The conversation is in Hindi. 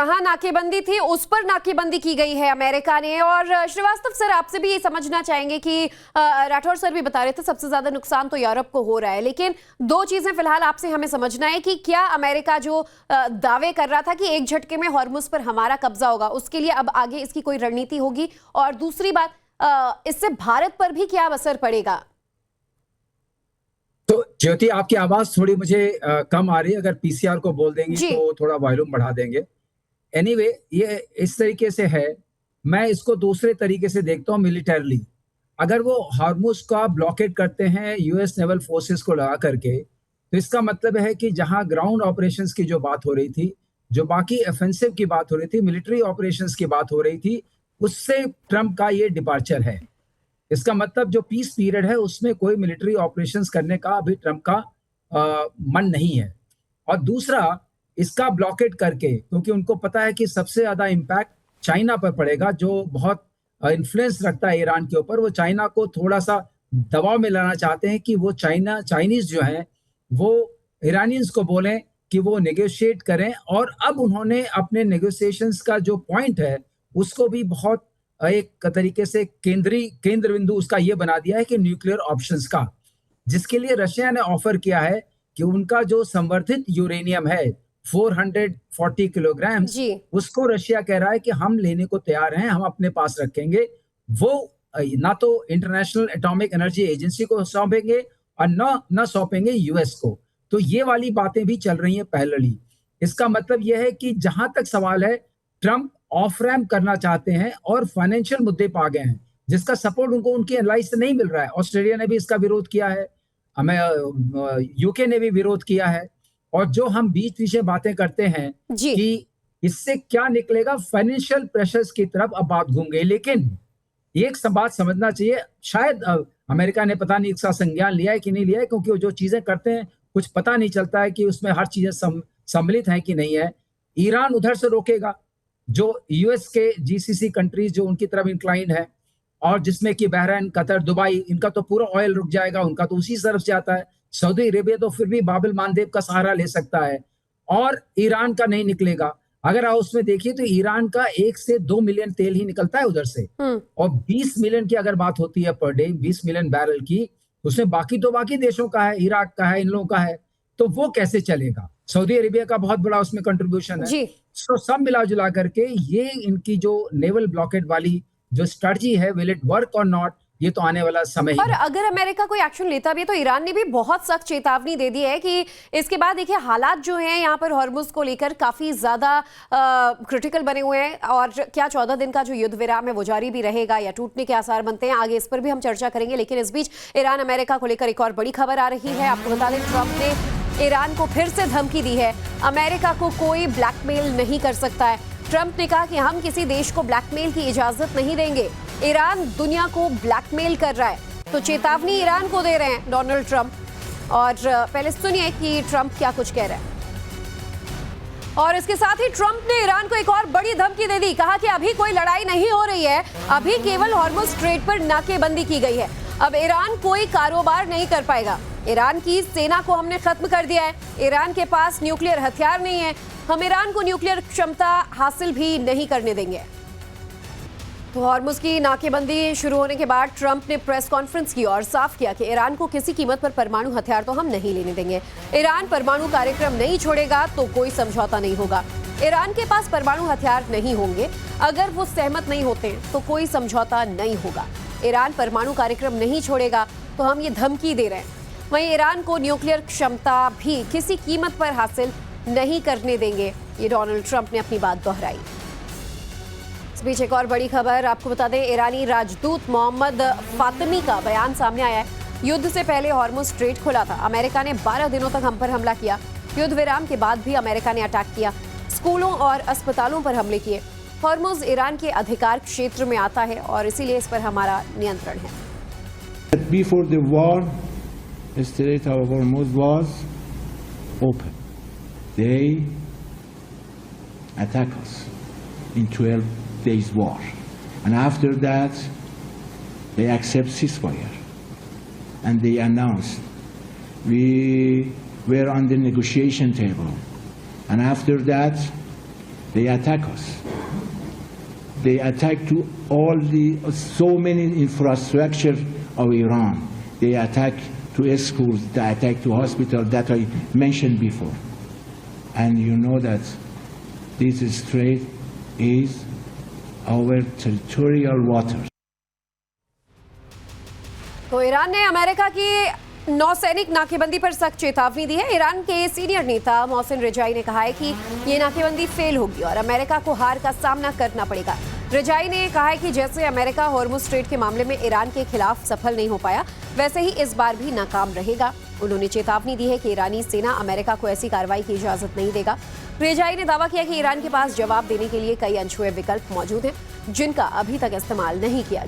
जहां नाकेबंदी थी उस पर नाकेबंदी की गई है अमेरिका ने। और श्रीवास्तव सर, आपसे भी ये समझना चाहेंगे कि राठौर सर भी बता रहे थे सबसे ज्यादा नुकसान तो यूरोप को हो रहा है, लेकिन दो चीजें फिलहाल आपसे हमें समझना है कि क्या अमेरिका जो दावे कर रहा था कि एक झटके में हॉर्मुज पर हमारा कब्जा होगा, उसके लिए अब आगे इसकी कोई रणनीति होगी? और दूसरी बात, इससे भारत पर भी क्या असर पड़ेगा? तो ज्योति, आपकी आवाज थोड़ी मुझे कम आ रही है, अगर पीसीआर को बोल देंगी तो थोड़ा वॉल्यूम बढ़ा देंगे। एनीवे, ये इस तरीके से है, मैं इसको दूसरे तरीके से देखता हूँ मिलिटरली। अगर वो हॉर्मुज का ब्लॉकेट करते हैं यूएस नेवल फोर्सेस को लगा करके, तो इसका मतलब है कि जहां ग्राउंड ऑपरेशंस की जो बात हो रही थी, जो बाकी ऑफेंसिव की बात हो रही थी, मिलिट्री ऑपरेशंस की बात हो रही थी, उससे ट्रंप का ये डिपार्चर है। इसका मतलब जो पीस पीरियड है उसमें कोई मिलिट्री ऑपरेशंस करने का अभी ट्रंप का मन नहीं है। और दूसरा, इसका ब्लॉकेट करके, क्योंकि उनको पता है कि सबसे ज्यादा इम्पैक्ट चाइना पर पड़ेगा, जो बहुत इन्फ्लुएंस रखता है ईरान के ऊपर। वो चाइना को थोड़ा सा दबाव में लाना चाहते हैं कि वो चाइनीज जो हैं वो ईरानियंस को बोलें कि वो नेगोशिएट करें। और अब उन्होंने अपने नेगोशिएशंस का जो पॉइंट है उसको भी बहुत एक तरीके से केंद्र बिंदु उसका ये बना दिया है कि न्यूक्लियर ऑप्शंस का, जिसके लिए रशिया ने ऑफर किया है कि उनका जो संवर्धित यूरेनियम है 440 किलोग्राम, उसको रशिया कह रहा है कि हम लेने को तैयार हैं, हम अपने पास रखेंगे। वो ना तो इंटरनेशनल एटॉमिक एनर्जी एजेंसी को सौंपेंगे और ना सौंपेंगे यूएस को। तो ये वाली बातें भी चल रही हैं पैरेलली। इसका मतलब यह है कि जहां तक सवाल है, ट्रंप ऑफ रैम्प करना चाहते हैं और फाइनेंशियल मुद्दे पा गए हैं, जिसका सपोर्ट उनको उनकी एलाइज से नहीं मिल रहा है। ऑस्ट्रेलिया ने भी इसका विरोध किया है, यूके ने भी विरोध किया है। और जो हम बीच पीछे बातें करते हैं कि इससे क्या निकलेगा, फाइनेंशियल प्रेशर्स की तरफ अब बात घूम गई। लेकिन एक बात समझना चाहिए, शायद अमेरिका ने पता नहीं इसका संज्ञान लिया है कि नहीं लिया है, क्योंकि वो जो चीजें करते हैं कुछ पता नहीं चलता है कि उसमें हर चीजें सम्मिलित है कि नहीं है। ईरान उधर से रोकेगा, जो यूएस के जीसीसी कंट्रीज जो उनकी तरफ इंक्लाइन है, और जिसमें कि बहरीन, कतर, दुबई, इनका तो पूरा ऑयल रुक जाएगा, उनका तो उसी तरफ से आता है। सऊदी अरेबिया तो फिर भी बाबिल मानदेव का सहारा ले सकता है, और ईरान का नहीं निकलेगा। अगर आप उसमें देखिए तो ईरान का 1 से 2 मिलियन तेल ही निकलता है उधर से, और 20 मिलियन की अगर बात होती है पर डे, 20 मिलियन बैरल की, उसमें बाकी तो बाकी देशों का है, इराक का है, इन लोगों का है, तो वो कैसे चलेगा? सऊदी अरेबिया का बहुत बड़ा उसमें कंट्रीब्यूशन है। तो सब मिला जुला करके ये इनकी जो नेवल ब्लॉकेट वाली जो स्ट्रेटजी है, विल इट वर्क और नॉट, ये तो आने वाला समय ही। और अगर अमेरिका कोई एक्शन लेता भी है तो ईरान ने भी बहुत सख्त चेतावनी दे दी है कि इसके बाद देखिए हालात जो हैं यहाँ पर हॉर्मुज को लेकर काफी ज्यादा क्रिटिकल बने हुए हैं। और क्या 14 दिन का जो युद्ध विराम है वो जारी भी रहेगा या टूटने के आसार बनते हैं, आगे इस पर भी हम चर्चा करेंगे। लेकिन इस बीच ईरान अमेरिका को लेकर एक और बड़ी खबर आ रही है। आपको बता दें, ट्रंप ने ईरान को फिर से धमकी दी है, अमेरिका को कोई ब्लैकमेल नहीं कर सकता है। ट्रंप ने कहा कि हम किसी देश को ब्लैकमेल की इजाजत नहीं देंगे, ईरान दुनिया को ब्लैकमेल कर रहा है। तो चेतावनी ईरान को दे रहे हैं डोनाल्ड ट्रंप। और पहले सुनिए कि ट्रंप क्या कुछ कह रहे हैं। और इसके साथ ही ट्रंप ने ईरान को एक और बड़ी धमकी दे दी, कहा कि अभी कोई लड़ाई नहीं हो रही है, अभी केवल हॉर्मुज स्ट्रेट पर नाकेबंदी की गई है, अब ईरान कोई कारोबार नहीं कर पाएगा। ईरान की सेना को हमने खत्म कर दिया है, ईरान के पास न्यूक्लियर हथियार नहीं है, हम ईरान को न्यूक्लियर क्षमता हासिल भी नहीं करने देंगे। तो हॉर्मुज की नाकेबंदी शुरू होने के बाद ट्रंप ने प्रेस कॉन्फ्रेंस की और साफ किया कि ईरान को किसी कीमत पर परमाणु हथियार तो हम नहीं लेने देंगे। ईरान परमाणु कार्यक्रम नहीं छोड़ेगा तो कोई समझौता नहीं होगा। ईरान के पास परमाणु हथियार नहीं होंगे, अगर वो सहमत नहीं होते तो कोई समझौता नहीं होगा। ईरान परमाणु कार्यक्रम नहीं छोड़ेगा तो हम ये धमकी दे रहे हैं। वहीं ईरान को न्यूक्लियर क्षमता भी किसी कीमत पर हासिल नहीं करने देंगे, ये डोनाल्ड ट्रंप ने अपनी बात दोहराई। इस बीच एक और बड़ी खबर आपको बता दें, ईरानी राजदूत मोहम्मद फातिमी का बयान सामने आया है। युद्ध से पहले हॉर्मुज स्ट्रेट खुला था, अमेरिका ने 12 दिनों तक हम पर हमला किया, युद्ध विराम के बाद भी अमेरिका ने अटैक किया, स्कूलों और अस्पतालों पर हमले किए। हॉर्मुज ईरान के अधिकार क्षेत्र में आता है और इसीलिए इस पर हमारा नियंत्रण है। Before the war, the Strait of Hormuz was open. They attacked us in 12 days war, and after that, they accept ceasefire, and they announced we were on the negotiation table, and after that, They attack us. They attack to so many infrastructure of Iran. They attack to schools, they attack to hospitals that I mentioned before. And you know that this strait is our territorial waters. तो ईरान ने अमेरिका की नौसैनिक नाकेबंदी पर सख्त चेतावनी दी है। ईरान के सीनियर नेता मोहसिन रिजाई ने कहा है कि ये नाकेबंदी फेल होगी और अमेरिका को हार का सामना करना पड़ेगा। रिजाई ने कहा है कि जैसे अमेरिका हॉर्मुज़ स्ट्रेट के मामले में ईरान के खिलाफ सफल नहीं हो पाया, वैसे ही इस बार भी नाकाम रहेगा। उन्होंने चेतावनी दी है कि ईरानी सेना अमेरिका को ऐसी कार्रवाई की इजाजत नहीं देगा। रिजाई ने दावा किया कि ईरान के पास जवाब देने के लिए कई अनछुए विकल्प मौजूद हैं, जिनका अभी तक इस्तेमाल नहीं किया